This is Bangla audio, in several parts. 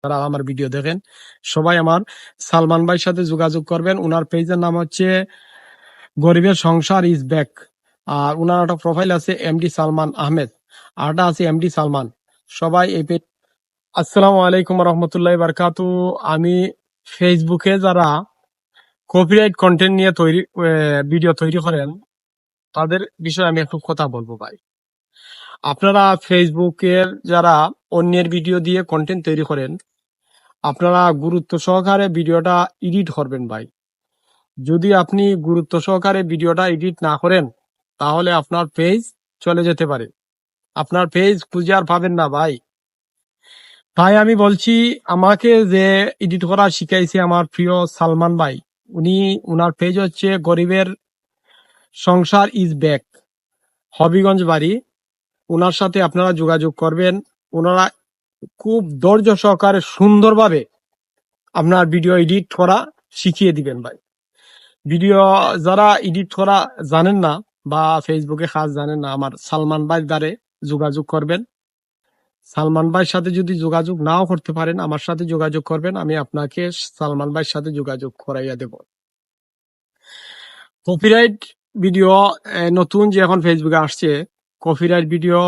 যারা আমার ভিডিও দেখেন সবাই আমার সালমান ভাইয়ের সাথে যোগাযোগ করবেন। উনার পেজের নাম হচ্ছে গরিবের সংসার ইজ ব্যাক। আর উনার একটা প্রোফাইল আছে এমডি সালমান আহমেদ, আরটা আছে এমডি সালমান। সবাই এই পেজ। আসসালামু আলাইকুম রহমতুল্লাহ বারকাতু। আমি ফেসবুকে যারা কপিরাইট কন্টেন্ট নিয়ে ভিডিও তৈরি করেন তাদের বিষয়ে আমি একটু কথা বলবো ভাই। আপনারা ফেসবুকের যারা অন্যের ভিডিও দিয়ে কন্টেন্ট তৈরি করেন, আপনারা গুরুত্ব সহকারে ভিডিওটা এডিট করবেন ভাই। যদি আপনি গুরুত্ব সহকারে ভিডিওটা এডিট না করেন তাহলে আপনার পেজ চলে যেতে পারে, আপনার পেজ খুঁজে আর পাবেন না ভাই। তাই আমি বলছি, আমাকে যে এডিট করা শিখাইছে আমার প্রিয় সালমান ভাই, উনার পেজ হচ্ছে গরিবের সংসার ইজ ব্যাক, হবিগঞ্জ বাড়ি। উনার সাথে আপনারা যোগাযোগ করবেন। ওনারা খুব ধৈর্য সহকারে সুন্দরভাবে আপনার ভিডিও এডিট করা শিখিয়ে দিবেন ভাই। ভিডিও যারা এডিট করা জানেন না বা ফেসবুকে কাজ জানেন না, আমার সালমান ভাই দ্বারে যোগাযোগ করবেন। সালমান ভাইয়ের সাথে যদি যোগাযোগ নাও করতে পারেন, আমার সাথে যোগাযোগ করবেন, আমি আপনাকে সালমান ভাইয়ের সাথে যোগাযোগ করাইয়া দেব। কপিরাইট ভিডিও নতুন যে এখন ফেসবুকে আসছে, কপিরাইট ভিডিও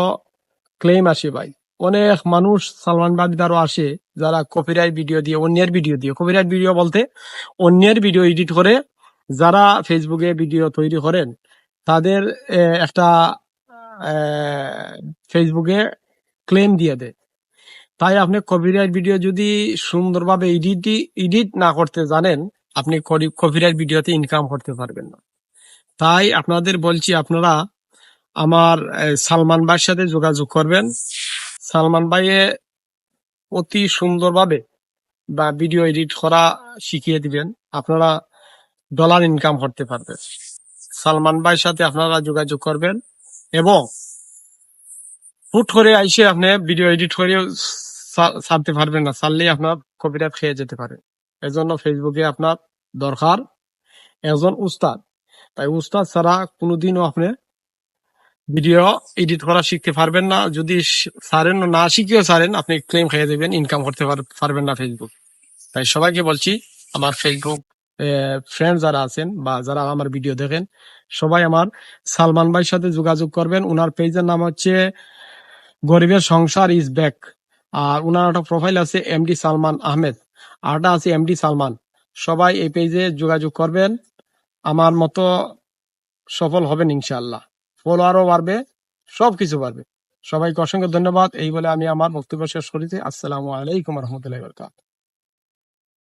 ক্লেম আসে ভাই। অনেক মানুষ সালমান ভাই দ্বারা আসে যারা কপিরাইট ভিডিও দিয়ে, অন্যের ভিডিও দিয়ে, কপিরাইট ভিডিও বলতে অন্যের ভিডিও এডিট করে যারা ফেসবুকে ভিডিও তৈরি করেন তাদের একটা ফেসবুকে ক্লেম দিয়ে দেয়। তাই আপনি কপিরাইট ভিডিও যদি সুন্দরভাবে এডিট না করতে জানেন, আপনি কপিরাইট ভিডিওতে ইনকাম করতে পারবেন না। তাই আপনাদের বলছি, আপনারা আমার সালমান ভাইয়ের সাথে যোগাযোগ করবেন। সালমান ভাইয়ে অতি সুন্দরভাবে বা ভিডিও এডিট করা শিখিয়ে দিবেন, আপনারা ডলার ইনকাম করতে পারবেন। সালমান ভাইয়ের সাথে আপনারা যোগাযোগ করবেন এবং হুট করে আইসে আপনি ভিডিও এডিট করে ছাড়তে পারবেন না, ছাড়লেই আপনার কপিরাইট খেয়ে যেতে পারে। এজন্য ফেসবুকে আপনার দরকার একজন উস্তাদ। তাই উস্তাদ ছাড়া কোনোদিনও আপনি ভিডিও এডিট করা শিখতে পারবেন না। যদি ছাড়েন, না শিখেও ছাড়েন, আপনি ক্লেম খেয়ে দেবেন, ইনকাম করতে পারবেন না ফেসবুক। তাই সবাইকে বলছি, আমার ফেসবুক ফ্রেন্ড যারা আছেন বা যারা আমার ভিডিও দেখেন সবাই আমার সালমান ভাইয়ের সাথে যোগাযোগ করবেন। উনার পেজের নাম হচ্ছে গরিবের সংসার ইজ ব্যাক। আর উনার একটা প্রোফাইল আছে এমডি সালমান আহমেদ, আরটা আছে এমডি সালমান। সবাই এই পেজে যোগাযোগ করবেন, আমার মতো সফল হবেন ইনশাআল্লাহ। ফলোয়ারও বাড়বে, সবকিছু বাড়বে। সবাইকে অসংখ্য ধন্যবাদ। এই বলে আমি আমার বক্তব্য শেষ করেছি। আসসালামু আলাইকুম রহমতুল্লাহ।